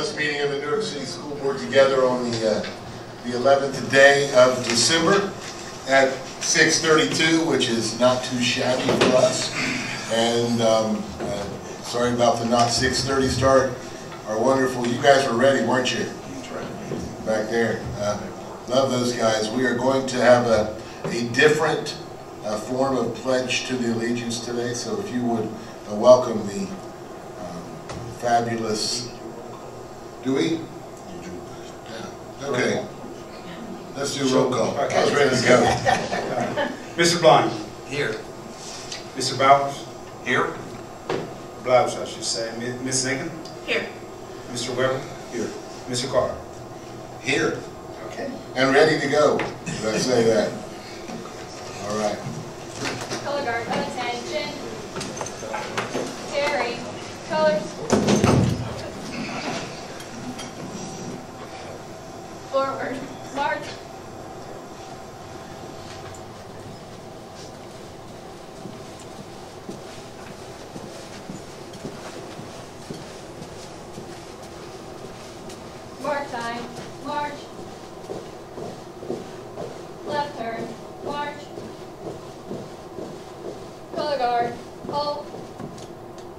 first meeting of the Newark City School Board together on the 11th day of December at 6:32, which is not too shabby for us. And sorry about the not 6:30 start. Our wonderful, you guys were ready, weren't you? That's right. Back there. Love those guys. We are going to have a different form of pledge to the allegiance today, so if you would welcome the fabulous, do we? Yeah. Okay. Let's do roll call. Okay. I was ready to go. Mr. Blind. Here. Mr. Bowers. Here. Blouse, I should say. Ms. Lincoln. Here. Mr. Weber. Here. Mr. Carter. Here. Okay. And ready to go. Did I say that? All right. Color guard, attention. Terry, colors. Forward, march. Mark time, march. Left turn, march. Color guard, hold.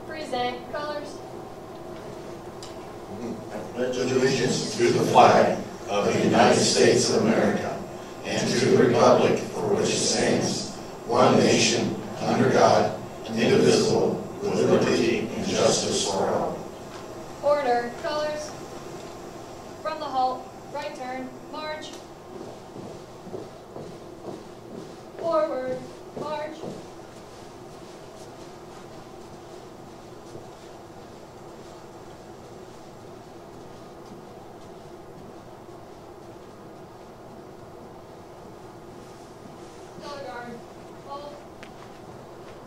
Present, colors. I pledge allegiance to the flag of the United States of America and to the republic for which it stands, one nation, under God, indivisible, with liberty and justice for all. Order, colors. From the halt, right turn, march. Forward, march. Color guard, hold.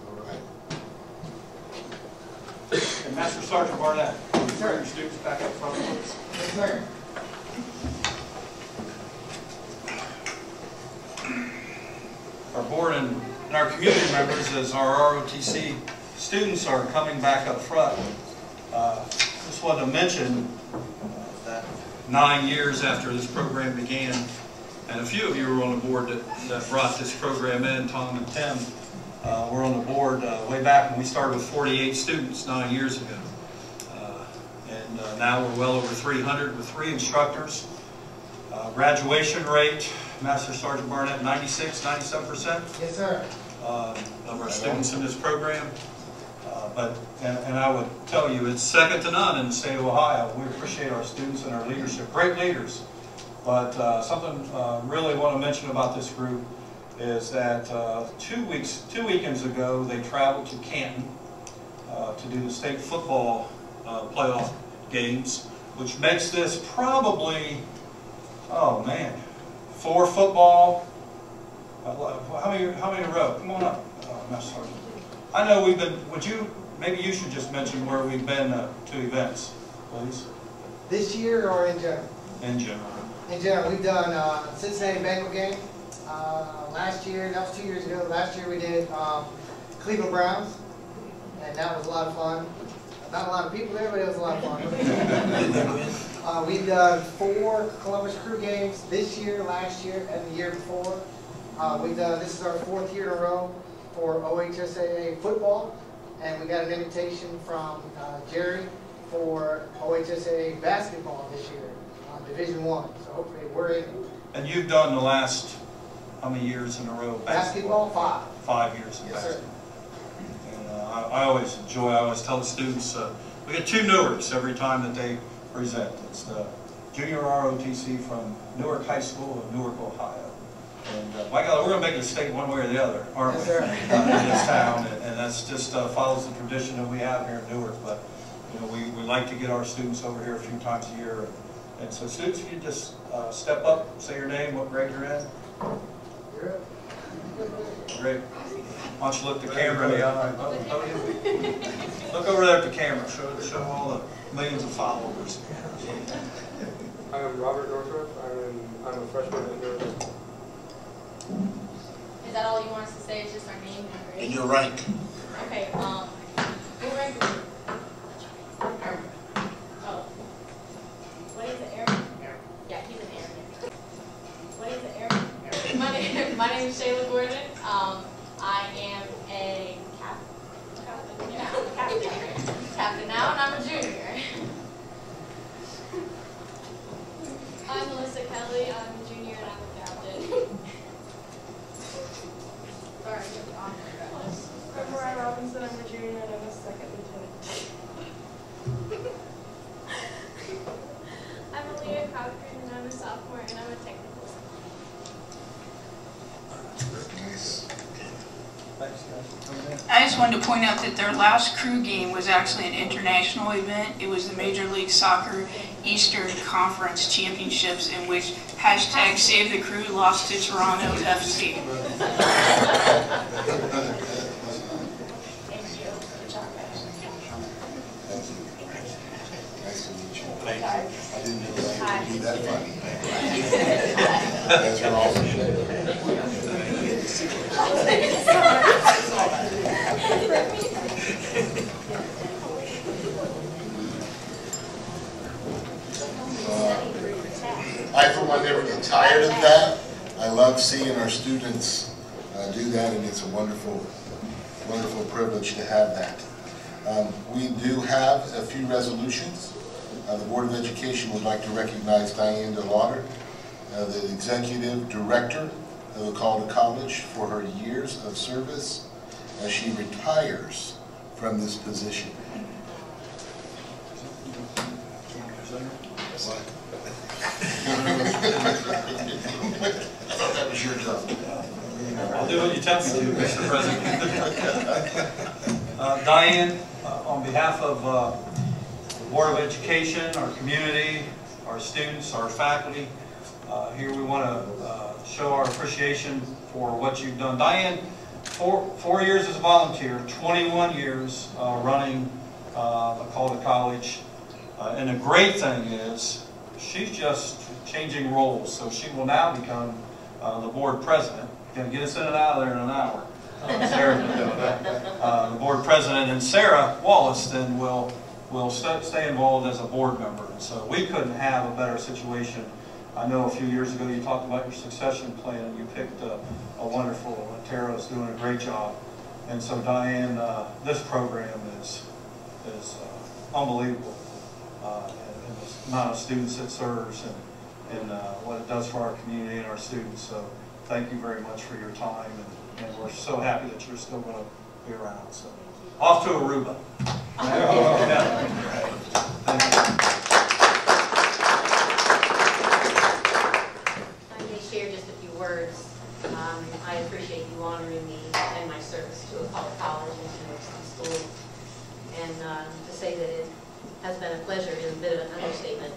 All right. And Master Sergeant Barnett, bring your students back up front, please. Yes, sir. Our board and our community members, as our ROTC students are coming back up front, just wanted to mention that 9 years after this program began, and a few of you were on the board that brought this program in, Tom and Tim, were on the board way back when we started with 48 students 9 years ago. And now we're well over 300 with 3 instructors. Graduation rate, Master Sergeant Barnett, 96, 97%. Yes, sir. Of our students in this program. And I would tell you, it's second to none in the state of Ohio. We appreciate our students and our leadership, great leaders. But something I really want to mention about this group is that 2 weekends ago, they traveled to Canton to do the state football playoff games, which makes this probably, oh man, 4 football. How many in a row? Come on up, Master Sergeant. I know we've been, maybe you should just mention where we've been to events, please. This year or in general? In general. In general, we've done Cincinnati Bengal game. Last year, that was 2 years ago. Last year we did Cleveland Browns, and that was a lot of fun. Not a lot of people there, but it was a lot of fun. We've done 4 Columbus Crew games this year, last year, and the year before. This is our 4th year in a row for OHSAA football, and we got an invitation from Jerry for OHSAA basketball this year, Division I. So hopefully we're in it. And you've done the last, how many years in a row? Basketball 5. 5 years of Yes, basketball. sir. And I always tell the students, we get 2 Newarks every time that they present. It's the Junior ROTC from Newark High School in Newark, Ohio. And my God, we're going to make a state one way or the other, aren't we? Yes, sir. In this town, and that's just follows the tradition that we have here in Newark. But you know, we like to get our students over here a few times a year. And so, students, if you just step up, say your name, what grade you're in. You're up. Great. Why don't you look the camera in the eye? Look over there at the camera. Show all the millions of followers. I'm Robert Northrup. I'm a freshman at Newark. Is that all you want us to say? Is just our name and grade? And your rank. Okay. What rank are you? Oh. for coming in. I just wanted to point out that their last crew game was actually an international event. It was the Major League Soccer Eastern Conference Championships, in which #Save the Crew lost to Toronto FC. Nice to meet you. Thank you. I didn't know that would be that funny. That's awesome. I, for one, never get tired of that. I love seeing our students do that, and it's a wonderful, wonderful privilege to have that. We do have a few resolutions. The Board of Education would like to recognize Diane DeLauder, the Executive Director of the Calder College, for her years of service as she retires from this position. What? I thought that was your job. I'll do what you tell me to, Mr. President. Diane, on behalf of the Board of Education, our community, our students, our faculty, here we want to show our appreciation for what you've done. Diane, four years as a volunteer, 21 years running the Calder College, and the great thing is she's just changing roles, so she will now become the board president. Going to get us in and out of there in an hour. Sarah can do that. The board president, and Sarah Wallace then will stay involved as a board member. And so we couldn't have a better situation. I know a few years ago you talked about your succession plan, and you picked a wonderful, Tara's doing a great job. And so Diane, this program is unbelievable. And the amount of students it serves and what it does for our community and our students. So thank you very much for your time, and we're so happy that you're still going to be around. So off to Aruba. Yeah. Thank you. I may share just a few words. I appreciate you honoring me and my service to Apollo College and to New York City Schools. And to say that it has been a pleasure is a bit of an understatement,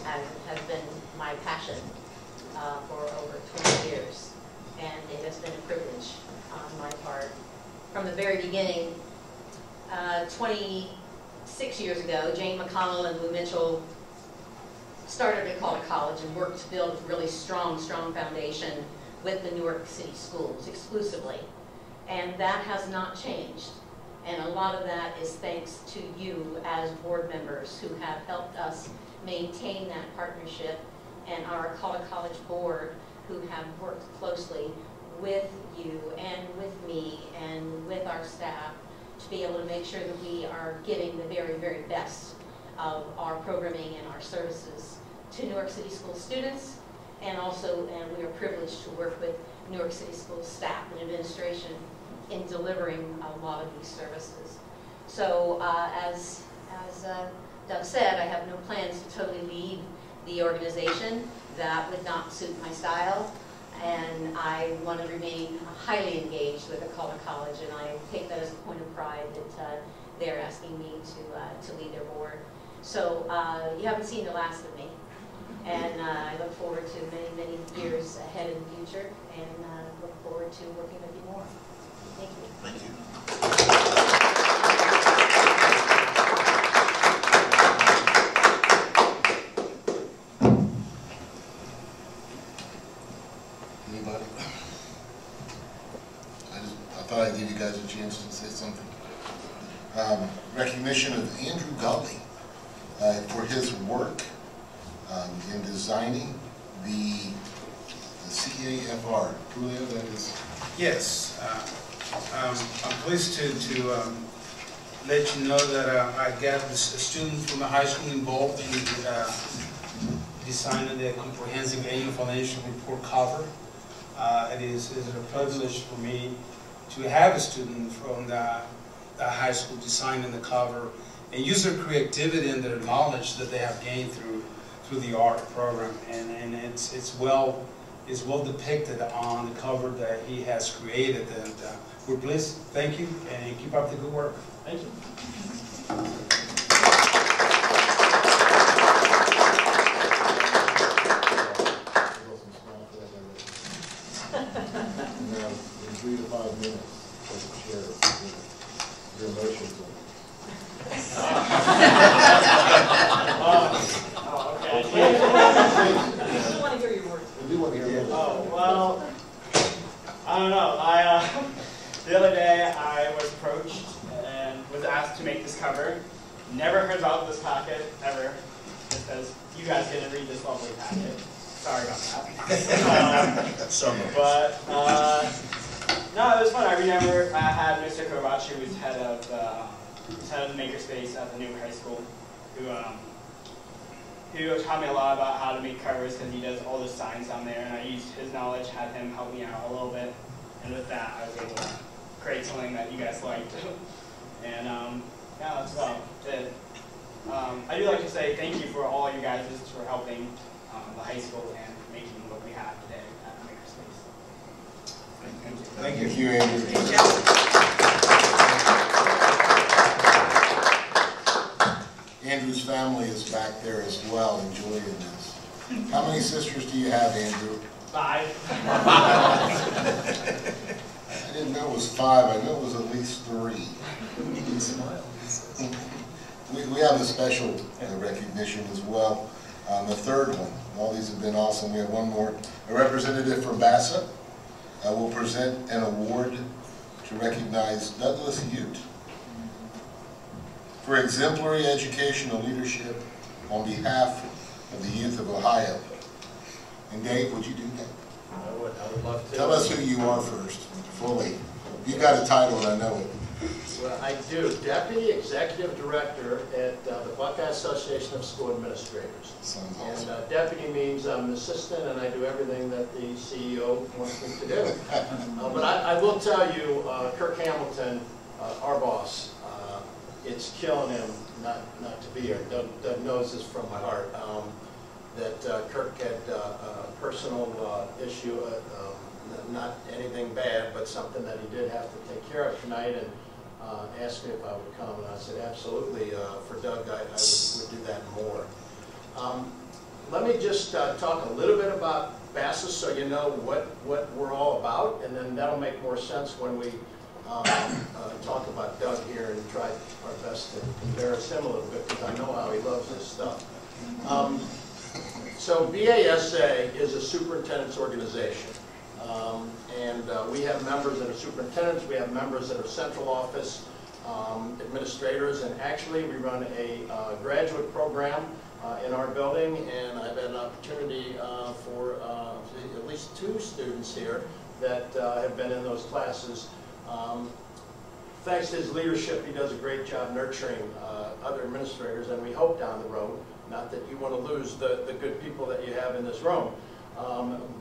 as it has been my passion for over 20 years. And it has been a privilege on my part. From the very beginning, 26 years ago, Jane McConnell and Lou Mitchell started at Calder College and worked to build a really strong foundation with the Newark City Schools exclusively. And that has not changed. And a lot of that is thanks to you as board members who have helped us maintain that partnership, and our Calder College board who have worked closely with you and with me and with our staff to be able to make sure that we are giving the very, very best of our programming and our services to New York City School students, and we are privileged to work with New York City School staff and administration in delivering a lot of these services. So as Doug said, I have no plans to totally leave the organization. That would not suit my style, and I want to remain highly engaged with the Calder College, and I take that as a point of pride that they're asking me to lead their board. So you haven't seen the last of me, and I look forward to many, many years ahead in the future, and look forward to working with you more. Thank you. Thank you. Anybody? I thought I'd give you guys a chance to say something. Recognition of Andrew Gully for his work in designing the CAFR. Julio, that is. Yes, I'm pleased to let you know that I got a student from the high school involved in designing the comprehensive annual financial report cover. It is a privilege for me to have a student from the high school designing the cover and use their creativity and their knowledge that they have gained through the art program, and it's well depicted on the cover that he has created, and we're blessed. Thank you, and keep up the good work. Thank you. Now, in 3 to 5 minutes, share your emotions. Okay. We want to hear your words. We do want to hear your Oh, well, I don't know. The other day I was approached and was asked to make this cover. Never heard about this packet, ever, because you guys didn't read this lovely packet. Sorry about that. No, it was fun. I remember I had Mr. Kovac, who was head of the Makerspace at the new high school, who taught me a lot about how to make covers because he does all the signs on there, and I used his knowledge, had him help me out a little bit, and with that I was able to create something that you guys liked. And yeah, that's about it. I do like to say thank you for all you guys for helping the high school and making what we have today at Makerspace. Thank you. Thank you, Andrew. Andrew's family is back there as well, enjoying this. How many sisters do you have, Andrew? 5. I didn't know it was 5. I know it was at least 3. You can smile. We have a special recognition as well. The third one. All these have been awesome. We have one more. A representative from BASA will present an award to recognize Douglas Ute for exemplary educational leadership on behalf of the youth of Ohio. And Dave, would you do that? I would love to. Tell us who you are first, fully. You got a title, and I know it. Well, I do. Deputy Executive Director at the Buckeye Association of School Administrators. Sounds awesome. And deputy means I'm an assistant and I do everything that the CEO wants me to do. But I will tell you, Kirk Hamilton, our boss, it's killing him not to be here. Doug knows this from my heart. That Kirk had a personal issue, not anything bad, but something that he did have to take care of tonight, and asked me if I would come, and I said absolutely. For Doug, I would do that more. Let me just talk a little bit about BASA so you know what we're all about, and then that'll make more sense when we talk about Doug here and try our best to embarrass him a little bit, because I know how he loves this stuff. So BASA is a superintendent's organization. We have members that are superintendents, we have members that are central office administrators, and actually we run a graduate program in our building, and I've had an opportunity for at least 2 students here that have been in those classes. Thanks to his leadership, he does a great job nurturing other administrators, and we hope down the road, not that you want to lose the good people that you have in this room,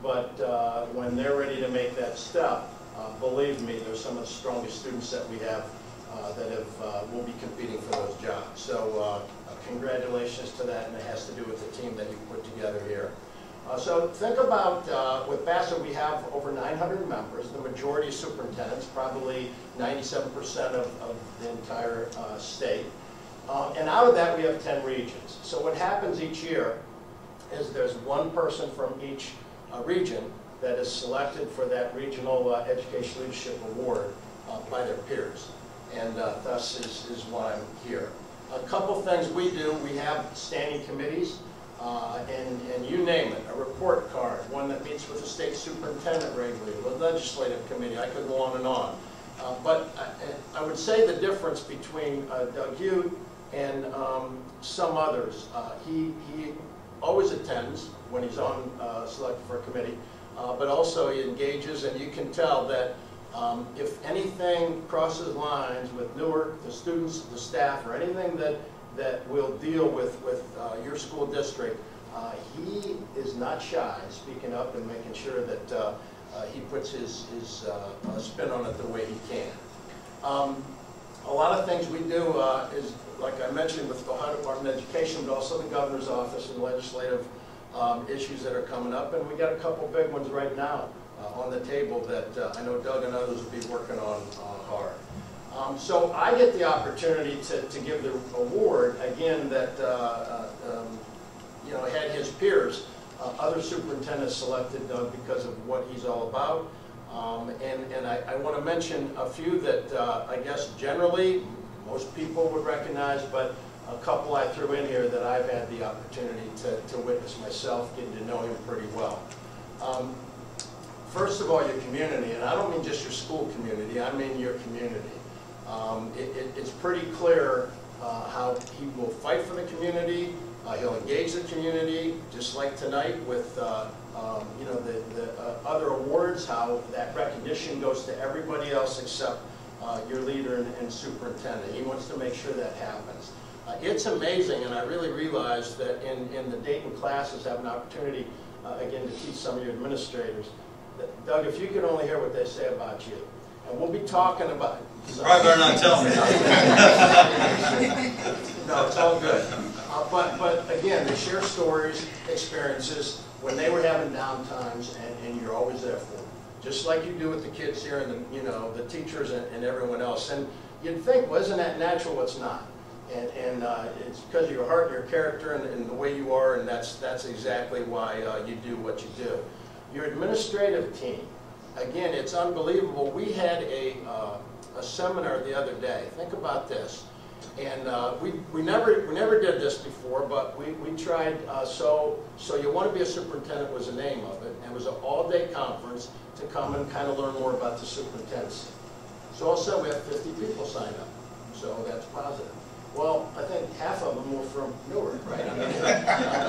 but when they're ready to make that step, believe me, they're some of the strongest students that we have that will be competing for those jobs. So congratulations to that, and it has to do with the team that you put together here. So think about, with BASA we have over 900 members, the majority of superintendents, probably 97% of the entire state. And out of that we have 10 regions. So what happens each year is there's one person from each region that is selected for that regional education leadership award by their peers. And thus is why I'm here. A couple things we do, we have standing committees, and you name it, a report card, one that meets with the state superintendent regularly, the legislative committee, I could go on and on. But I would say the difference between Doug Ute and some others, he always attends when he's on selected for a committee, but also he engages, and you can tell that if anything crosses lines with Newark, the students, the staff, or anything that will deal with your school district, he is not shy speaking up and making sure that he puts his spin on it the way he can. A lot of things we do is, like I mentioned, with the Ohio Department of Education, but also the governor's office and legislative issues that are coming up, and we got a couple big ones right now. on the table that I know Doug and others will be working on hard. So I get the opportunity to give the award, again, that you know, had his peers. Other superintendents selected Doug because of what he's all about. And I want to mention a few that I guess generally most people would recognize, but a couple I threw in here that I've had the opportunity to witness myself, getting to know him pretty well. First of all, your community, and I don't mean just your school community, I mean your community. It's pretty clear how he will fight for the community. He'll engage the community, just like tonight with you know, the other awards, how that recognition goes to everybody else except your leader and superintendent. He wants to make sure that happens. It's amazing, and I really realized that in the Dayton classes, have an opportunity, again, to teach some of your administrators. That, Doug, if you could only hear what they say about you, and we'll be talking about... You probably better not tell me. No, it's all good. But again, they share stories, experiences, when they were having down times, and you're always there for them. Just like you do with the kids here and the, you know, the teachers and everyone else. And you'd think, well, isn't that natural? It's not. And it's because of your heart and your character and the way you are, and that's exactly why you do what you do. Your administrative team, again, it's unbelievable. We had a seminar the other day. Think about this. And we never did this before, but we tried, so You Want to Be a Superintendent was the name of it, and it was an all-day conference to come and kind of learn more about the superintendency. So all of a sudden we had 50 people sign up, so that's positive. Well, I think half of them were from Newark, right? I mean,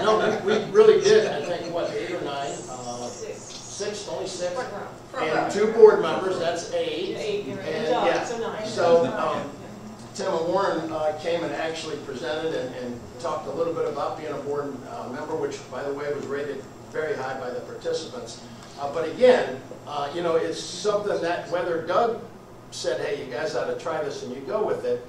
no, we really did, I think, what, 8 or 9? Six, only 6? And 2 board members, that's 8. And, yeah. So Tim and Warren came and actually presented and talked a little bit about being a board member, which, by the way, was rated very high by the participants. But again, you know, it's something that whether Doug said, hey, you guys ought to try this, and you go with it,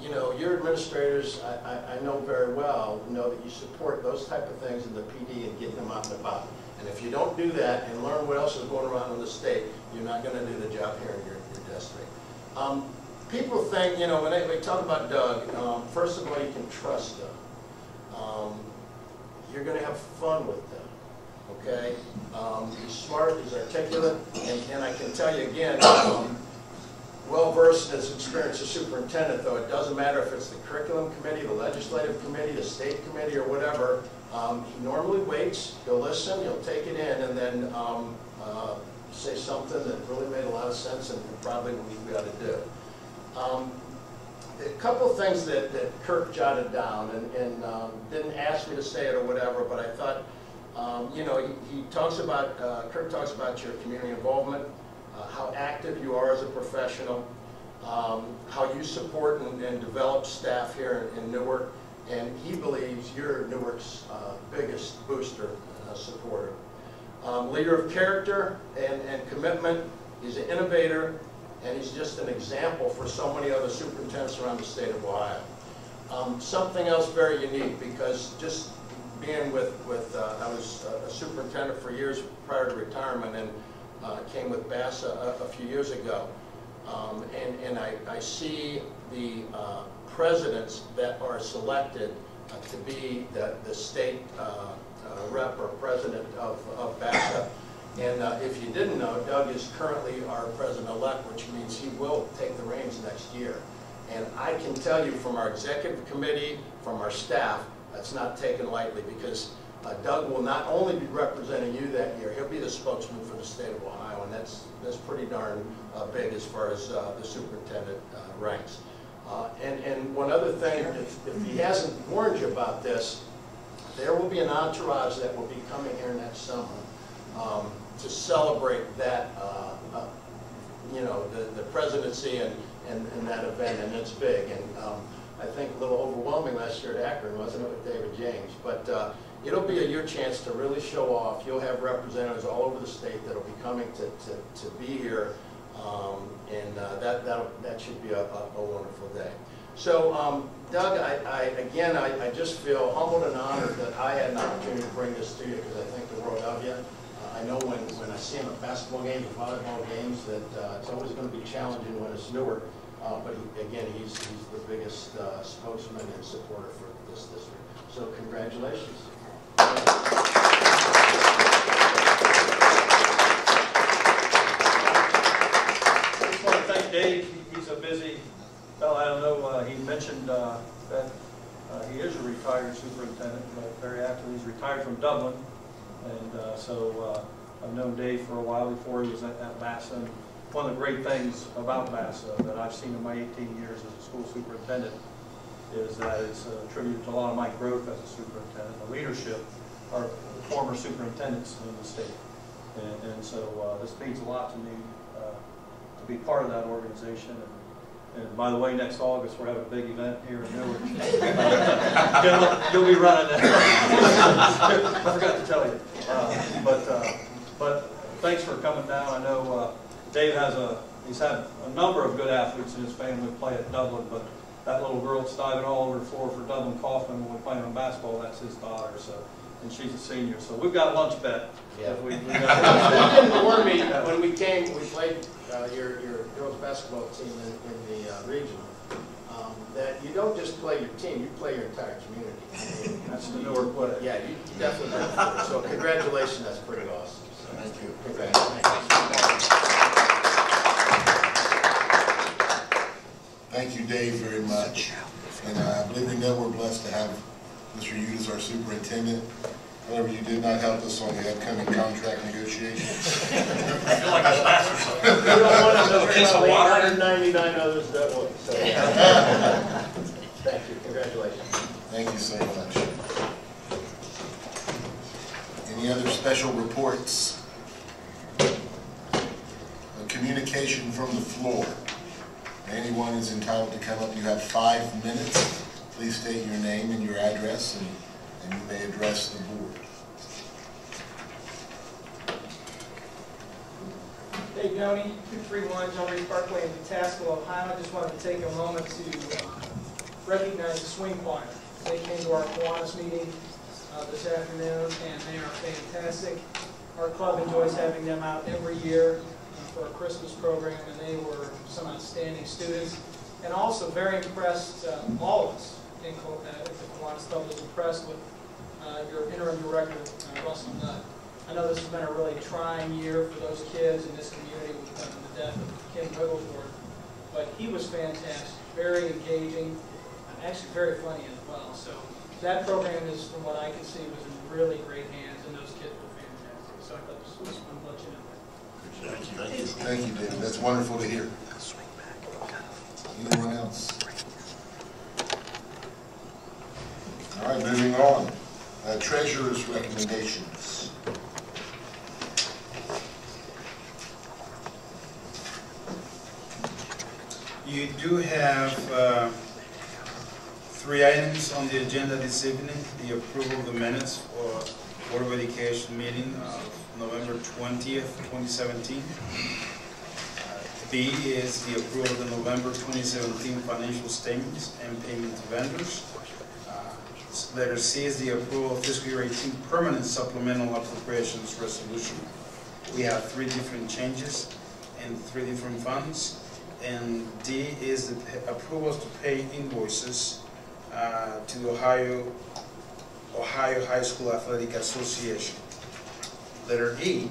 you know, your administrators, I know very well, know that you support those type of things in the PD and getting them out and about. And if you don't do that and learn what else is going around in the state, you're not going to do the job here in your district. People think, you know, when they talk about Doug, first of all, you can trust Doug. You're going to have fun with Doug, okay? He's smart, he's articulate, and I can tell you again, well-versed in his experience as superintendent, though it doesn't matter if it's the curriculum committee, the legislative committee, the state committee, or whatever, he normally waits, he'll listen, he'll take it in, and then say something that really made a lot of sense and probably what we got to do. A couple of things that Kirk jotted down and didn't ask me to say it or whatever, but I thought, you know, he talks about, Kirk talks about your community involvement, how active you are as a professional, how you support and develop staff here in Newark, and he believes you're Newark's biggest booster supporter. Leader of character and commitment, he's an innovator, and he's just an example for so many other superintendents around the state of Ohio. Something else very unique, because just being with I was a superintendent for years prior to retirement, and came with Bass a few years ago. And I see the presidents that are selected to be the state rep or president of BASA. And if you didn't know, Doug is currently our president-elect, which means he will take the reins next year. And I can tell you from our executive committee, from our staff, that's not taken lightly, because Doug will not only be representing you that year, he'll be the spokesman for the state of Ohio, and that's pretty darn big as far as the superintendent ranks. And one other thing, if he hasn't warned you about this, there will be an entourage that will be coming here next summer to celebrate that, you know, the presidency and that event, and it's big. And I think a little overwhelming last year at Akron, wasn't it, with David James? But it'll be your chance to really show off. You'll have representatives all over the state that'll be coming to be here, and that should be a wonderful day. So, Doug, I just feel humbled and honored that I had an opportunity to bring this to you, because I think the world of you. I I know when I see him at basketball games or volleyball games that it's always going to be challenging when it's newer. But again, he's the biggest spokesman and supporter for this district. So congratulations. I just want to thank Dave. He's a busy fellow. I don't know, he mentioned that he is a retired superintendent, but very active. He's retired from Dublin. And so I've known Dave for a while before he was at BASA. And one of the great things about BASA that I've seen in my 18 years as a school superintendent is that it's attributed to a lot of my growth as a superintendent. The leadership are former superintendents in the state. And so this means a lot to me to be part of that organization. And by the way, next August we're having a big event here in Newark. You'll be running that. I forgot to tell you. But thanks for coming down. I know Dave he's had a number of good athletes in his family play at Dublin, but that little girl that's diving all over the floor for Dublin Kaufman when we're playing on basketball, that's his daughter. So, and she's a senior. So we've got a lunch bet. Yeah. We You didn't warn me when we played your girls basketball team in the regional, that you don't just play your team, you play your entire community. I mean, That's the Newark way. Yeah, you definitely do. So congratulations, that's pretty awesome. So, Thank you. congratulations. Thank you, Dave, very much. And I believe we know we're blessed to have Mr. Ute as our superintendent. However, you did not help us on the upcoming contract negotiations. I feel like a bastard. You don't want to know about 899 others that way. So. Thank you. Congratulations. Thank you so much. Any other special reports? A communication from the floor. Anyone is entitled to come up. You have 5 minutes. Please state your name and your address, and you may address the board. Dave Downey, 231 John Reed Parkway in Pataskala, Ohio. I just wanted to take a moment to recognize the swing choir. They came to our Kiwanis meeting this afternoon, and they are fantastic. Our club enjoys having them out every year for a Christmas program, and they were some outstanding students. And also very impressed, all of us at the Kiwanis Club was impressed with your interim director, Russell Nutt. I know this has been a really trying year for those kids in this community with the death of Kim Wigglesworth, but he was fantastic, very engaging, actually very funny as well. So that program is, from what I can see, was in really great hands, and those kids were fantastic. So I thought this was fun to let you know that. Thank you. Thank you, David. That's wonderful to hear. Anyone else? All right, moving on. Treasurer's recommendations. You do have 3 items on the agenda this evening. The approval of the minutes for Board of Education meeting of November 20th, 2017. B is the approval of the November 2017 financial statements and payment to vendors. Letter C is the approval of fiscal year 18 permanent supplemental appropriations resolution. We have 3 different changes and 3 different funds. And D is the approvals to pay invoices to the Ohio High School Athletic Association. Letter E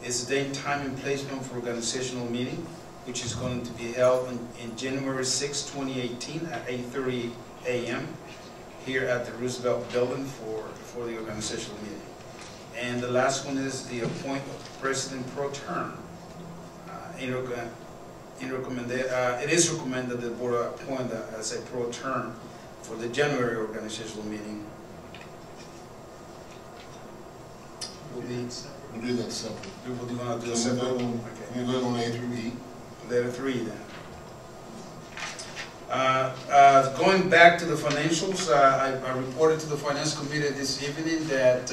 is the date, time, and placement for organizational meeting, which is going to be held in January 6, 2018 at 8:30 a.m. here at the Roosevelt Building for the organizational meeting. And the last one is the appointment of President Pro Tem. It is recommended that the board appoint as a pro term for the January organizational meeting. We'll do that separately. We're going to do a Can separate. we vote on A through E? Letter 3 then. Going back to the financials, I reported to the Finance Committee this evening that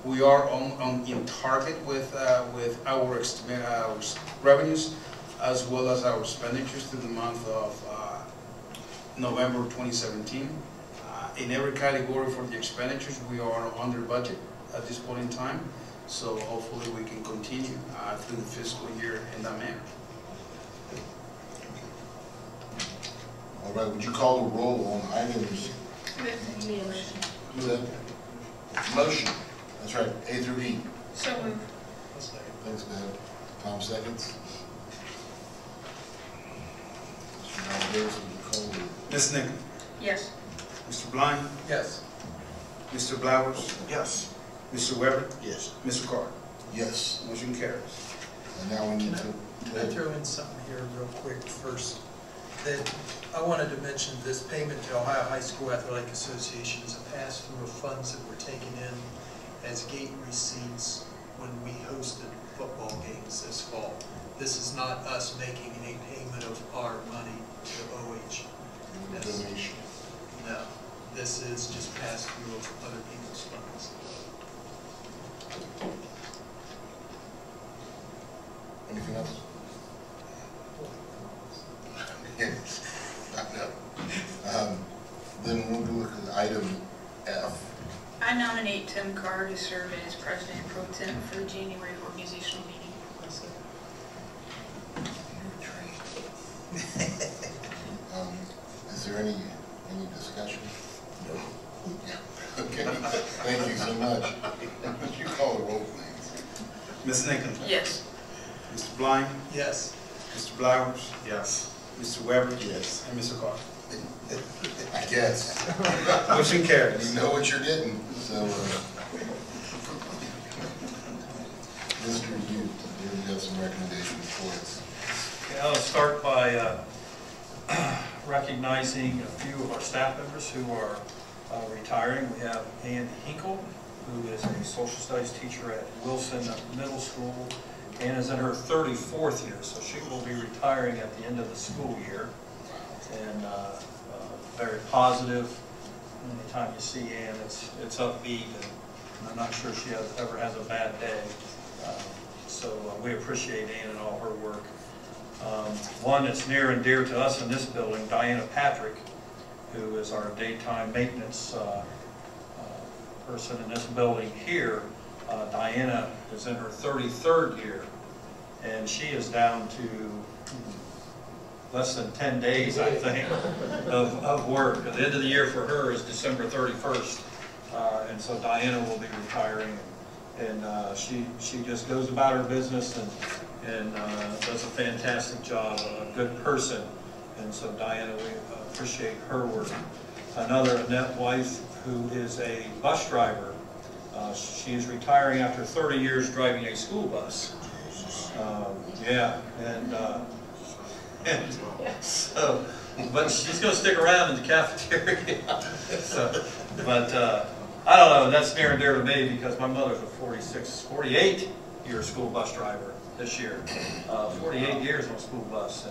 we are in target with our revenues as well as our expenditures through the month of November 2017. In every category for the expenditures, we are under budget at this point in time. So hopefully we can continue through the fiscal year in that manner. All right, would you call the roll on items? Do that. Motion. That's right, A through E. So moved. Thanks, Bev. Tom seconds. Mr. Valdez, would you call the... Ms. Nichols? Yes. Mr. Blind? Yes. Mr. Blowers? Yes. Mr. Weber? Yes. Mr. Carter? Yes. Motion carries. And now we need to... Can I throw in something here real quick first? That I wanted to mention this payment to Ohio High School Athletic Association is a pass-through of funds that were taken in as gate receipts when we hosted football games this fall. This is not us making a payment of our money to OH. Donation. No, this is just pass-through of other people's funds. Anything else? Yes. No. Then we'll do look at item F. I nominate Tim Carr to serve as President Pro Tem for the January organizational meeting. Is there any discussion? No. Yeah. Okay. Thank you so much. Would you call the roll, please? Ms. Nichols? Yes. Mr. Blind? Yes. Mr. Blowers? Yes. Mr. Weber? Yes. And Mr. Carter? I guess. Motion carries. You know what you're getting, so. Mr. You have some recommendations for us. Okay, I'll start by recognizing a few of our staff members who are retiring. We have Ann Hinkle, who is a social studies teacher at Wilson Middle School. Ann is in her 34th year, so she will be retiring at the end of the school year. And very positive. Anytime you see Ann, it's upbeat, and I'm not sure she ever has a bad day. So we appreciate Ann and all her work. One that's near and dear to us in this building, Diana Patrick, who is our daytime maintenance person in this building here. Diana is in her 33rd year, and she is down to less than 10 days, I think, of work. The end of the year for her is December 31st, and so Diana will be retiring, and she just goes about her business and does a fantastic job, a good person, and so Diana, we appreciate her work. Another, Annette Weiss, who is a bus driver. She is retiring after 30 years driving a school bus. Yeah, and so, but she's going to stick around in the cafeteria. So, but I don't know, that's near and dear to me because my mother's a 48-year school bus driver this year. 48 years on a school bus,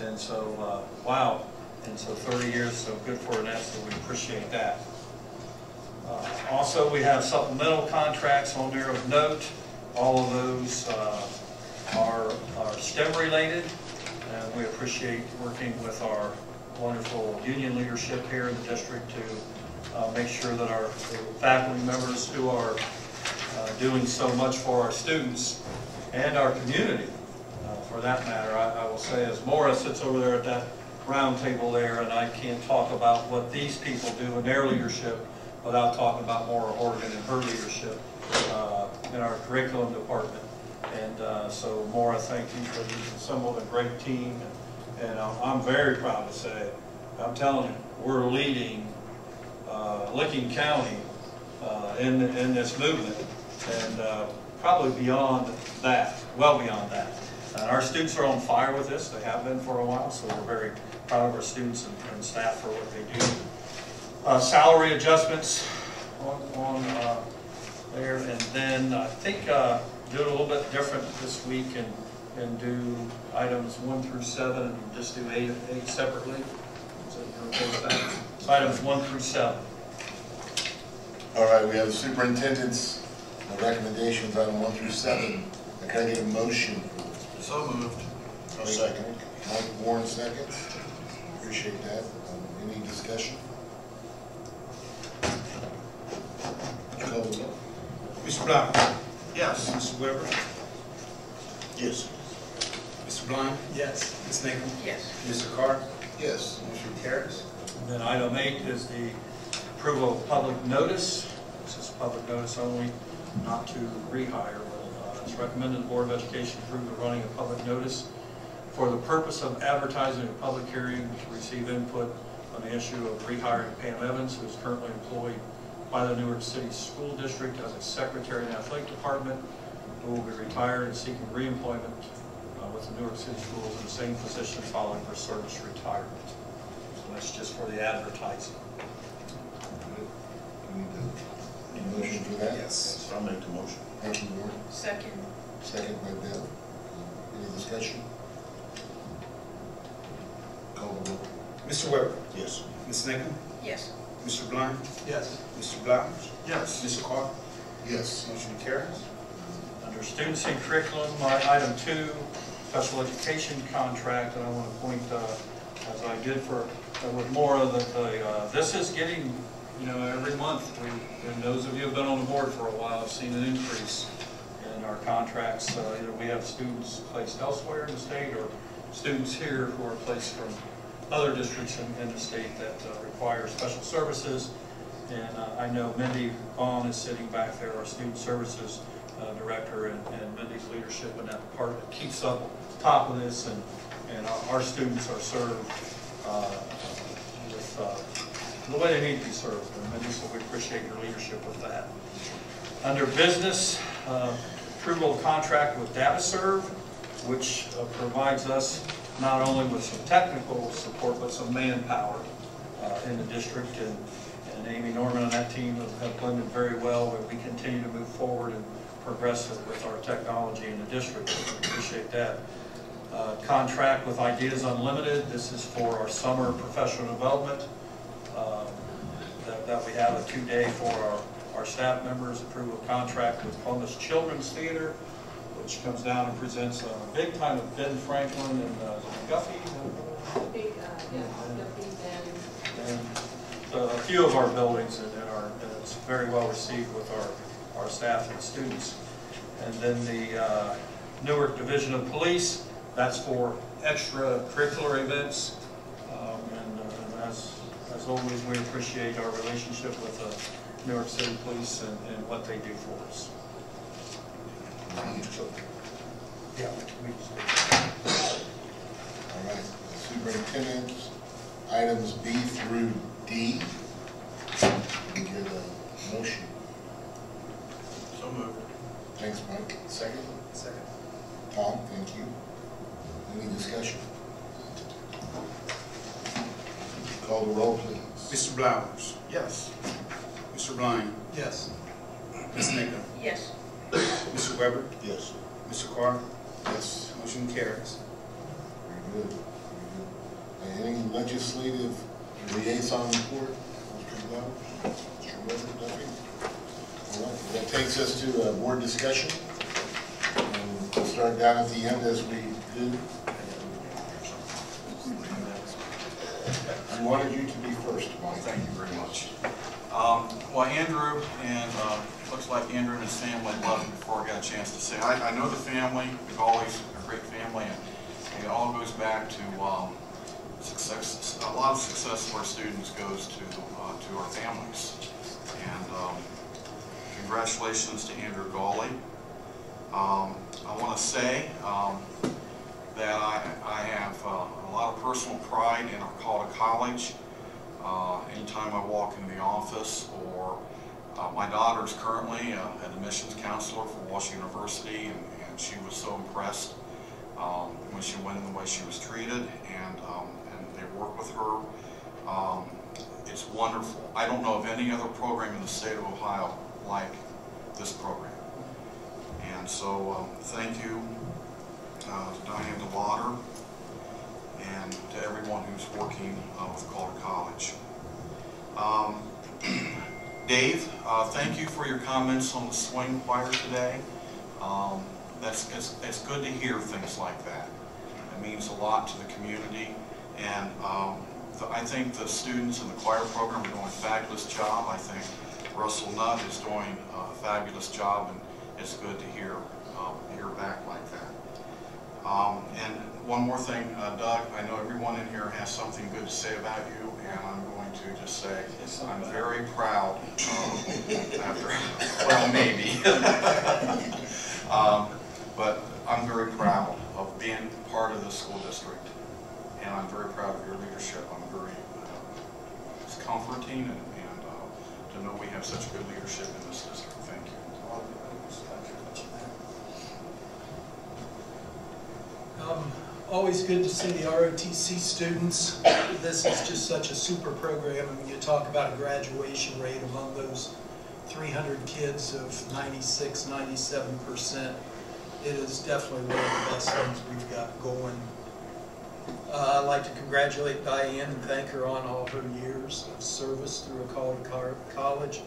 and so, wow. And so 30 years, so good for Annette, so we appreciate that. Also, we have supplemental contracts on there of note. All of those are STEM related, and we appreciate working with our wonderful union leadership here in the district to make sure that our faculty members who are doing so much for our students and our community, for that matter. I will say, as Maura sits over there at that round table there, and I can't talk about what these people do in their leadership without talking about Maura Horgan and her leadership in our curriculum department. And so, Maura, thank you for assembling a great team. And I'm very proud to say, I'm telling you, we're leading Licking County in this movement, and probably beyond that, well beyond that. And our students are on fire with this. They have been for a while, so we're very proud of our students and staff for what they do. Salary adjustments on there, and then I think do it a little bit different this week and do items 1 through 7 and just do 8 separately. Is that okay with that? So items 1 through 7. All right, we have the superintendent's recommendations, item 1 through 7. Can I get a motion for this? So moved. A second. Mike Warren seconds. Appreciate that. Any discussion? Call the roll. Mr. Brown? Yes. Yes. Mr. Weber? Yes. Mr. Blind? Yes. Ms. Nichol? Yes. Mr. Carr? Yes. Motion carries. And then item 8 is the approval of public notice. This is public notice only, not to rehire. But, it's recommended the Board of Education approve the running of public notice for the purpose of advertising a public hearing to receive input on the issue of rehiring Pam Evans, who is currently employed by the Newark City School District as a secretary in the athletic department, who will be retired and seeking reemployment with the Newark City Schools in the same position following her service retirement. So that's just for the advertising. Any motion for that? Yes. I'll make the motion. Thank you, Warren. Second. Second by Bev. Any discussion? Call the roll. Mr. Weber? Yes. Ms. Nichol? Yes. Mr. Blind? Yes. Mr. Blowers? Yes. Mr. Carr? Yes. Motion carries. Under students and curriculum, item 2, special education contract, and I want to point, as I did for with Maura, that this is getting, every month. And those of you who have been on the board for a while have seen an increase in our contracts. Either we have students placed elsewhere in the state or students here who are placed from other districts in the state that require special services. And I know Mindy Vaughn is sitting back there, our student services director, and Mindy's leadership in that department keeps up top of this, and our students are served with the way they need to be served. And Mindy, so we appreciate your leadership with that. Under business, approval of contract with DataServe, which provides us not only with some technical support, but some manpower in the district. And Amy Norman and that team have blended very well. We continue to move forward and progress with our technology in the district. We appreciate that. Contract with Ideas Unlimited. This is for our summer professional development that we have a 2-day for our staff members. Approval of contract with Columbus Children's Theater, which comes down and presents a big time with Ben Franklin and Guffey. And a few of our buildings, and it's very well received with our staff and students. And then the Newark Division of Police, that's for extracurricular events. And as always, we appreciate our relationship with Newark City Police and what they do for us. Yeah. All right. Superintendent's items B through D. Can we get a motion? So moved. Thanks, Mike. Second? Second. Tom, thank you. Any discussion? Call the roll, please. Mr. Blowers? Yes. Mr. Blind? Yes. Ms. Nichol? Yes. Mr. Weber? Yes. Mr. Carr? Yes. Motion carries. Very good. Very good. Any legislative liaison report? Mr. Blowers? Mr. Weber, nothing? All right. That takes us to board discussion. And we'll start down at the end as we do. I wanted you to be first, Mike. Thank you very much. Well, Andrew and looks like Andrew and his family left before I got a chance to say. I know the family. We've always a great family, and it all goes back to success. A lot of success of our students goes to our families. And congratulations to Andrew Gawley. I want to say that I have a lot of personal pride in our Calder College. Anytime I walk into the office, or my daughter's currently an admissions counselor for Washington University, and she was so impressed when she went in the way she was treated, and they work with her. It's wonderful. I don't know of any other program in the state of Ohio like this program. And so thank you to Diane DeLauder and to everyone who's working with Calder College. Dave, thank you for your comments on the swing choir today. It's good to hear things like that. It means a lot to the community, and I think the students in the choir program are doing a fabulous job. I think Russell Nutt is doing a fabulous job it's good to hear back like that. And one more thing, Doug, I know everyone in here has something good to say about you, and I'm going to just say I'm very proud well, maybe. But I'm very proud of being part of the school district, and I'm very proud of your leadership. I'm very, it's comforting and to know we have such good leadership in this district. Thank you. Always good to see the ROTC students. This is just such a super program, and when you talk about a graduation rate among those 300 kids of 96, 97%, it is definitely one of the best things we've got going. I'd like to congratulate Diane and thank her on all her years of service through a college.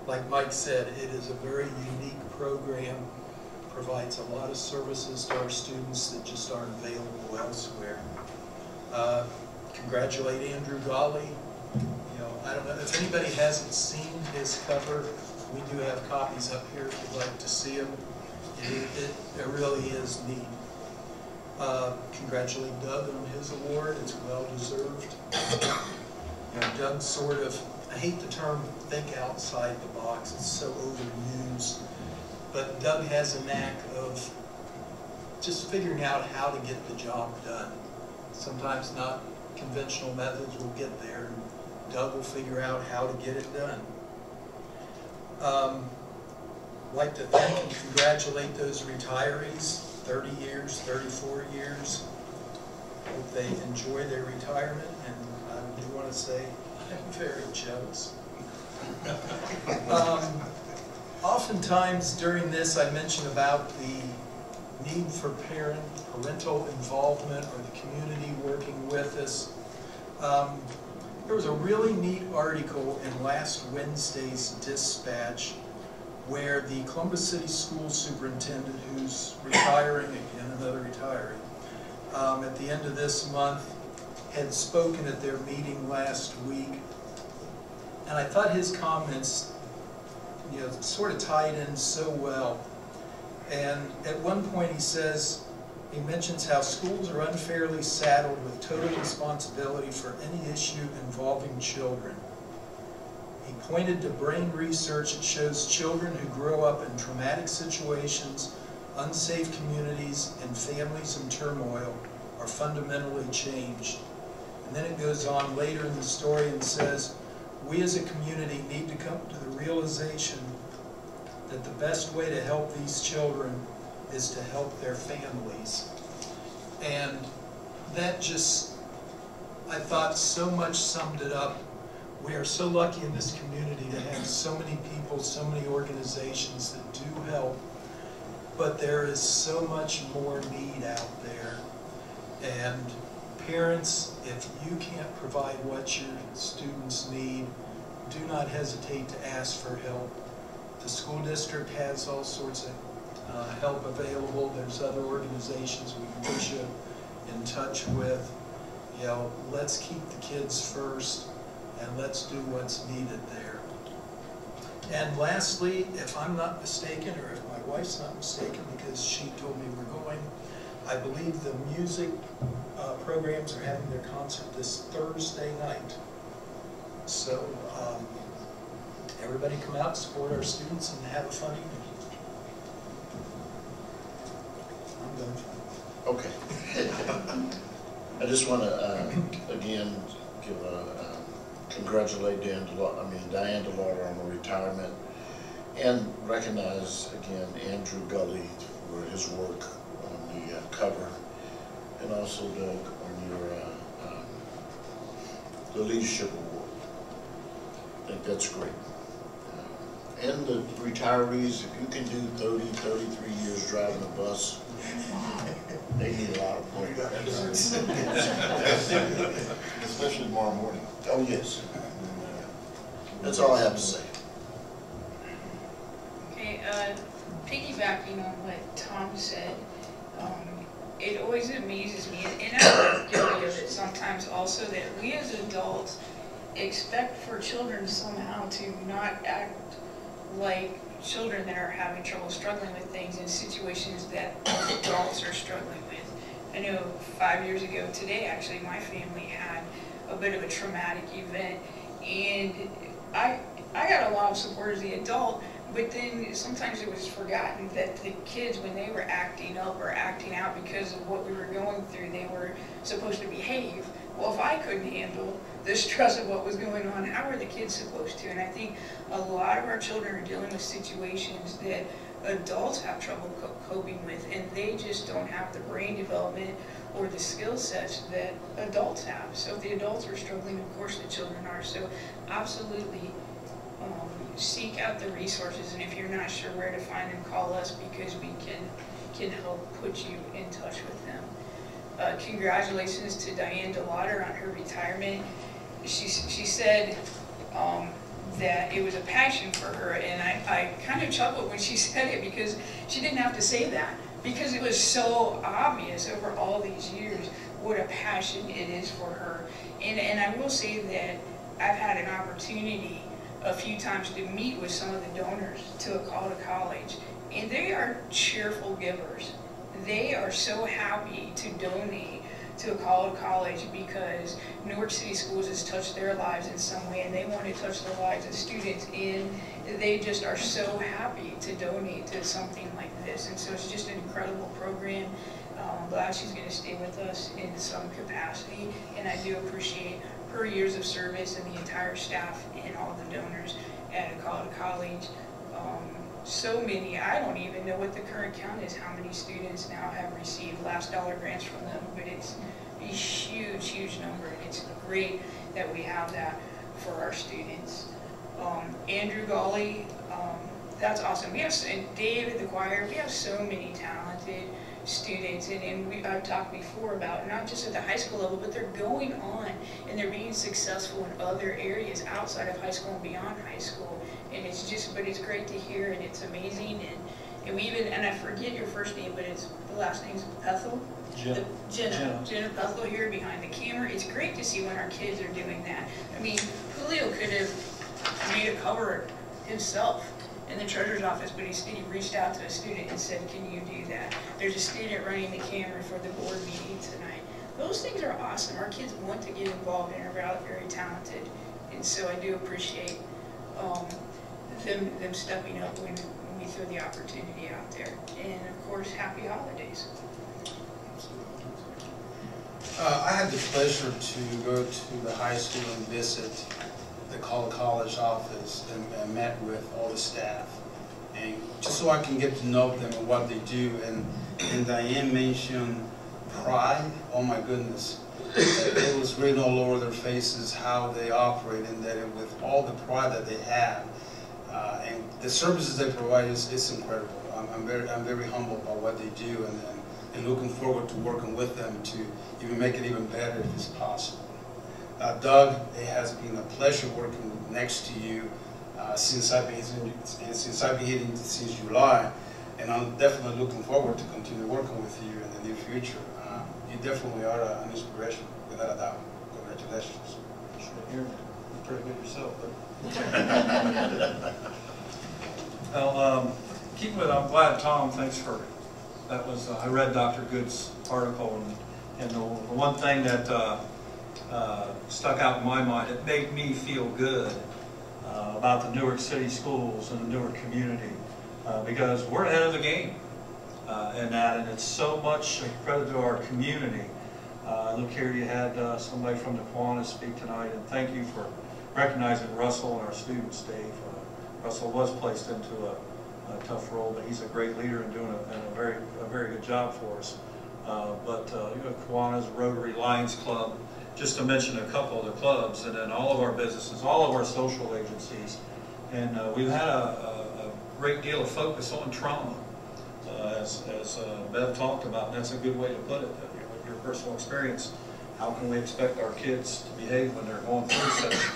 Like Mike said, it is a very unique program. Provides a lot of services to our students that just aren't available elsewhere. Congratulate Andrew Golly. You know, I don't know if anybody hasn't seen his cover. We do have copies up here if you'd like to see them. It really is neat. Congratulate Doug on his award. It's well deserved. You know, Doug sort of, I hate the term think outside the box. It's so overused. But Doug has a knack of just figuring out how to get the job done. Sometimes not conventional methods will get there, and Doug will figure out how to get it done. I'd like to thank and congratulate those retirees, 30 years, 34 years. Hope they enjoy their retirement, and I do want to say I'm very jealous. Oftentimes during this I mention about the need for parental involvement or the community working with us. There was a really neat article in last Wednesday's Dispatch where the Columbus City School Superintendent, who's retiring again, another retiree, at the end of this month had spoken at their meeting last week. And I thought his comments sort of tied in so well. And at one point he mentions how schools are unfairly saddled with total responsibility for any issue involving children. He pointed to brain research that shows children who grow up in traumatic situations, unsafe communities, and families in turmoil are fundamentally changed. And then it goes on later in the story and says, we as a community need to come to the realization that the best way to help these children is to help their families. And that just, I thought, so much summed it up. We are so lucky in this community to have so many people, so many organizations that do help, but there is so much more need out there. And parents, if you can't provide what your students need, do not hesitate to ask for help. The school district has all sorts of help available. There's other organizations we can put you in touch with. You know, let's keep the kids first and let's do what's needed there. And lastly, if I'm not mistaken, or if my wife's not mistaken, because she told me we're going, I believe the music programs are having their concert this Thursday night. So everybody come out, support our students, and have a fun evening. I'm done. Okay. I just want to again give congratulate Diane DeLauder on her retirement, and recognize again Andrew Gully for his work on the cover, and also Doug on your the leadership award. I think that's great. And the retirees, if you can do 30, 33 years driving a bus, they need a lot of points. Especially tomorrow morning. Oh, yes. That's all I have to say. Okay, piggybacking on what Tom said, it always amazes me, and I'm guilty of it sometimes also, that we as adults expect for children somehow to not act like children that are having trouble struggling with things in situations that adults are struggling with. I know 5 years ago today, actually, my family had a bit of a traumatic event, and I got a lot of support as the adult, but then sometimes it was forgotten that the kids, when they were acting up or acting out because of what we were going through, they were supposed to behave. Well, if I couldn't handle the stress of what was going on, how are the kids supposed to? And I think a lot of our children are dealing with situations that adults have trouble coping with, and they just don't have the brain development or the skill sets that adults have. So if the adults are struggling, of course the children are. So absolutely seek out the resources, and if you're not sure where to find them, call us, because we can help put you in touch with them. Congratulations to Diane DeLauder on her retirement. She said that it was a passion for her, and I kind of chuckled when she said it, because she didn't have to say that, because it was so obvious over all these years what a passion it is for her. And I will say that I've had an opportunity a few times to meet with some of the donors to A Call to College, and they are cheerful givers. They are so happy to donate to A Call to College because Newark City Schools has touched their lives in some way, and they want to touch the lives of students, and they just are so happy to donate to something like this. And so it's just an incredible program. I'm glad she's going to stay with us in some capacity, and I do appreciate her years of service and the entire staff and all the donors at A Call to College. So many, I don't even know what the current count is, how many students now have received last dollar grants from them, but it's a huge, huge number, and it's great that we have that for our students. Andrew Gawley, that's awesome. We have, and David the choir, we have so many talented students, and I've talked before about not just at the high school level, but they're going on and they're being successful in other areas outside of high school and beyond high school. And it's just, but it's great to hear, and it's amazing. And we even, and I forget your first name, but it's, the last name's Bethel? Jenna Bethel here behind the camera. It's great to see when our kids are doing that. I mean, Julio could have made a cover himself in the treasurer's office, but instead he reached out to a student and said, can you do that? There's a student running the camera for the board meeting tonight. Those things are awesome. Our kids want to get involved and are very talented. And so I do appreciate them stepping up when we throw the opportunity out there. And of course, happy holidays. I had the pleasure to go to the high school and visit the Call to College office and met with all the staff, and just so I can get to know them and what they do. And Diane mentioned pride. Oh my goodness, it was written all over their faces how they operate, and that with all the pride that they have, and the services they provide is incredible. I'm very humbled by what they do, and looking forward to working with them to even make it even better if it's possible. Doug, it has been a pleasure working next to you since I've been here since July, and I'm definitely looking forward to continue working with you in the near future. You definitely are an inspiration, without a doubt. Congratulations. Sure, you're pretty good yourself, but. Well, keep with. I'm glad, Tom. Thanks for that. I read Dr. Good's article, and the one thing that stuck out in my mind, it made me feel good about the Newark City Schools and the Newark community, because we're ahead of the game in that, and it's so much credit to our community. Look here, you had somebody from the Kiwanis speak tonight, and thank you for recognizing Russell and our students, Dave. Russell was placed into a tough role, but he's a great leader and doing a very good job for us. But you know, Kiwanis, Rotary, Lions Club, just to mention a couple of the clubs, and then all of our businesses, all of our social agencies. And we've had a great deal of focus on trauma, as Bev talked about, and that's a good way to put it. With your personal experience, how can we expect our kids to behave when they're going through such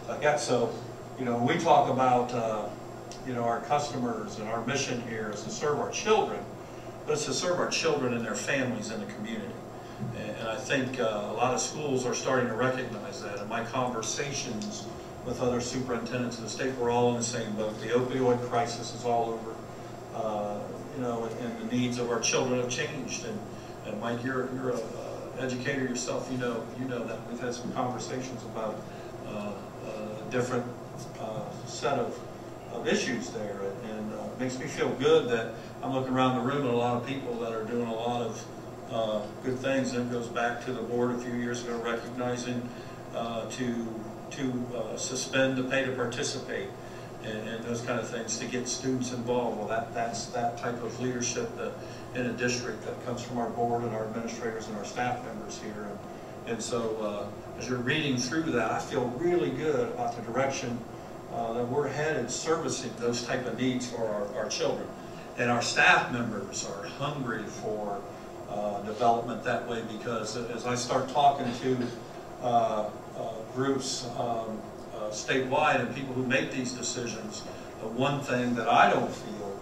like that? So, you know, we talk about you know, our customers, and our mission here is to serve our children, but it's to serve our children and their families in the community. And I think a lot of schools are starting to recognize that. In my conversations with other superintendents in the state. We're all in the same boat. The opioid crisis is all over, you know, and the needs of our children have changed. And Mike, you're an educator yourself. You know that we've had some conversations about a different set of issues there, and it makes me feel good that I'm looking around the room at a lot of people that are doing a lot of good things. And it goes back to the board a few years ago recognizing to suspend the pay to participate and those kind of things to get students involved. Well, that's that type of leadership in a district that comes from our board and our administrators and our staff members here. And so as you're reading through that, I feel really good about the direction that we're headed, servicing those type of needs for our children. And our staff members are hungry for development that way, because as I start talking to groups statewide and people who make these decisions, the one thing that I don't feel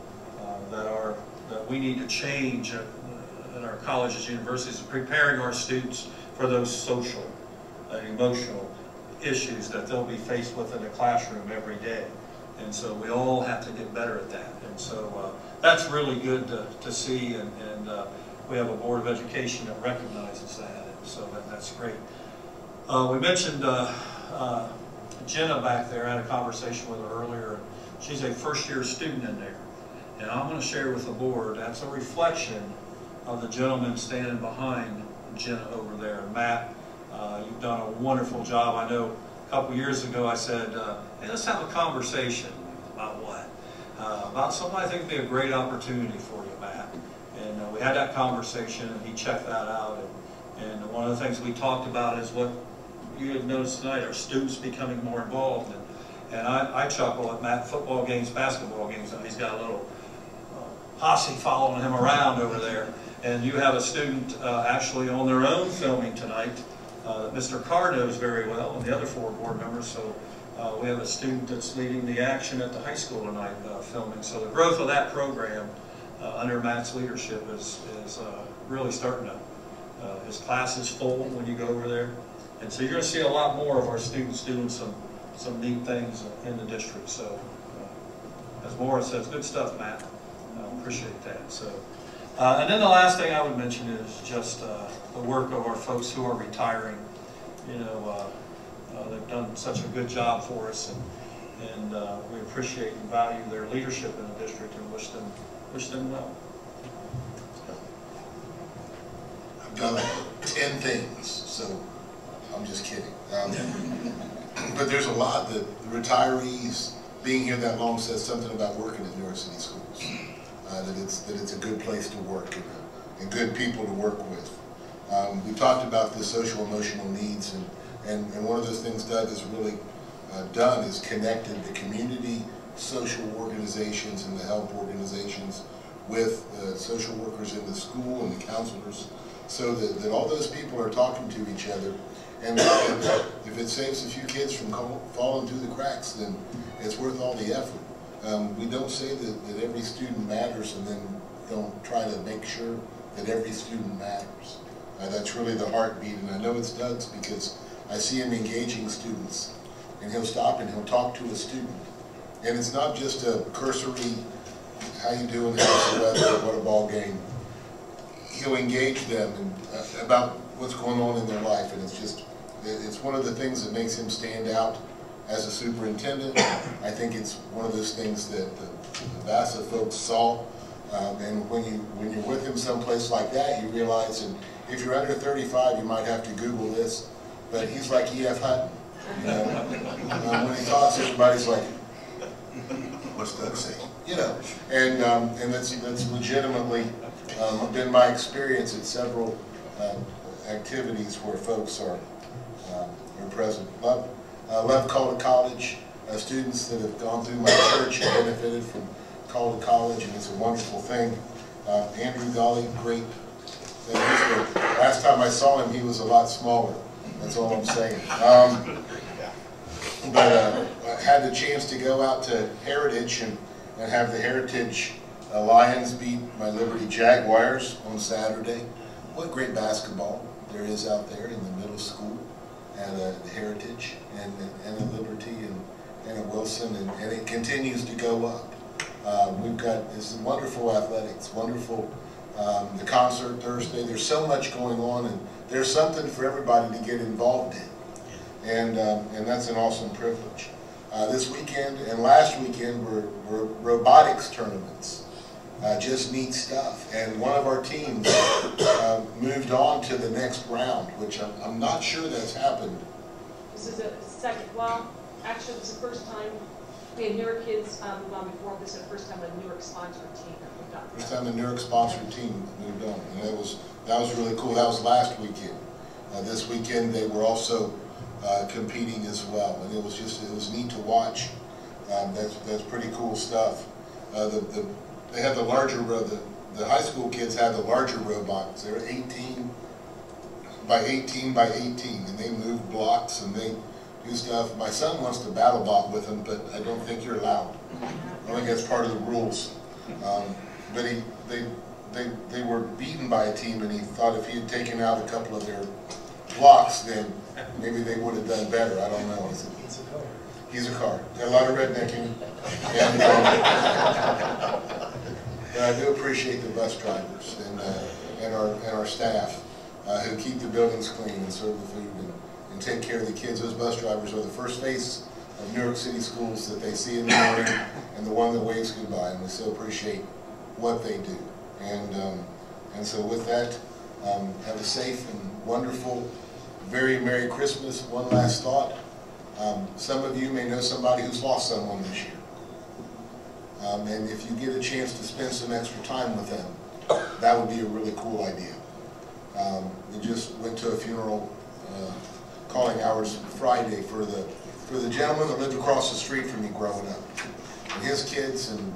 that we need to change in our colleges, universities, is preparing our students for those social and emotional issues that they'll be faced with in the classroom every day. And so we all have to get better at that. And so that's really good to see, and we have a Board of Education that recognizes that, and so that's great. We mentioned Jenna back there. I had a conversation with her earlier. She's a first-year student in there. And I'm going to share with the board, that's a reflection of the gentleman standing behind Jenna over there. Matt, you've done a wonderful job. I know a couple years ago I said, hey, let's have a conversation. About what? About something I think would be a great opportunity for you, Matt. And we had that conversation, and he checked that out. And one of the things we talked about is what you have noticed tonight, are students becoming more involved. And I chuckle at Matt, football games, basketball games, and he's got a little posse following him around over there. And you have a student actually on their own filming tonight that Mr. Carr knows very well, and the other 4 board members. So we have a student that's leading the action at the high school tonight filming. So the growth of that program under Matt's leadership is really starting to, his class is full when you go over there. And so you're going to see a lot more of our students doing some neat things in the district. So as Maura says, good stuff, Matt. I appreciate that. So, and then the last thing I would mention is just the work of our folks who are retiring. You know, they've done such a good job for us, and we appreciate and value their leadership in the district and wish them well. I've done 10 things, so I'm just kidding. But there's a lot that the retirees being here that long says something about working at New York City Schools. That it's a good place to work and good people to work with. We talked about the social emotional needs, and one of those things Doug has really done is connected the community social organizations and the help organizations with the social workers in the school and the counselors, so that all those people are talking to each other. And if it saves a few kids from falling through the cracks, then it's worth all the effort. We don't say that every student matters and then don't try to make sure that every student matters. That's really the heartbeat, and I know it's Doug's because I see him engaging students, and he'll stop and he'll talk to a student. And it's not just a cursory, how you doing, how's the weather, what a ball game. He'll engage them about what's going on in their life, and it's one of the things that makes him stand out as a superintendent. I think it's one of those things that the VASA folks saw, and when you're with him someplace like that, you realize, and if you're under 35, you might have to Google this, but he's like E.F. Hutton. You know? When he talks, everybody's like, what's Doug saying? You know, and that's legitimately been my experience at several activities where folks are present. Love Calder College. Students that have gone through my church have benefited from Calder College, and it's a wonderful thing. Andrew Golly, great. Last time I saw him, he was a lot smaller. That's all I'm saying. But I had the chance to go out to Heritage and have the Heritage Lions beat my Liberty Jaguars on Saturday. What great basketball there is out there in the middle school. and a Heritage, and a Liberty, and a Wilson, and it continues to go up. We've got this wonderful athletics, wonderful the concert Thursday. There's so much going on, and there's something for everybody to get involved in, and that's an awesome privilege. This weekend and last weekend were robotics tournaments. Just neat stuff. And one of our teams moved on to the next round, which I'm not sure that's happened. This is the second, well, actually it was the first time, we had Newark kids move on before, this is the first time a Newark sponsored team that moved on. First time a Newark sponsored team moved on, and that was really cool. That was last weekend. This weekend they were also competing as well, and it was neat to watch. That's pretty cool stuff. They had the larger the high school kids had the larger robots. They were 18 by 18 by 18, and they move blocks and they do stuff. My son wants to battle bot with them, but I don't think you're allowed. I think that's part of the rules. But they were beaten by a team, and he thought if he had taken out a couple of their blocks, then maybe they would have done better. I don't know. He's a car. Got a lot of rednecking. And I do appreciate the bus drivers and our staff who keep the buildings clean and serve the food and take care of the kids. Those bus drivers are the first face of New York City schools that they see in the morning and the one that waves goodbye. And we so appreciate what they do. And so with that, have a safe and wonderful, very Merry Christmas. One last thought. Some of you may know somebody who's lost someone this year. And if you get a chance to spend some extra time with them, that would be a really cool idea. We just went to a funeral, calling hours Friday for the gentleman that lived across the street from me growing up. And his kids and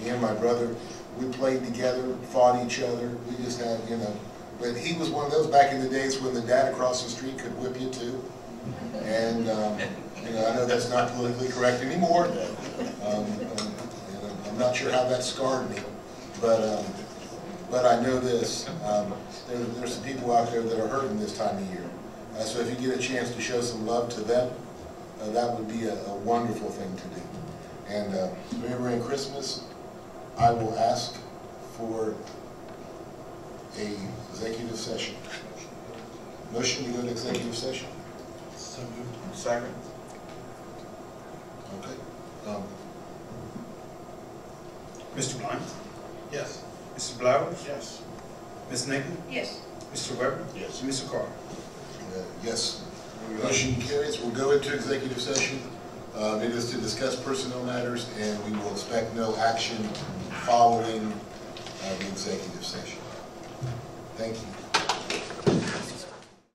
me and my brother, we played together, fought each other. We just had, but he was one of those back in the days when the dad across the street could whip you too. And I know that's not politically correct anymore. And I'm not sure how that scarred me, but I know this. There's some people out there that are hurting this time of year. So if you get a chance to show some love to them, that would be a wonderful thing to do. And remembering Christmas, I will ask for an executive session. Motion to go to executive session? So moved. Second. Okay. Mr. Blunt? Yes. Mrs. Blowers? Yes. Ms. Nickman? Yes. Mr. Weber? Yes. And Mr. Carr? Yes. Motion carries. We'll go into executive session. It is to discuss personnel matters, and we will expect no action following the executive session. Thank you.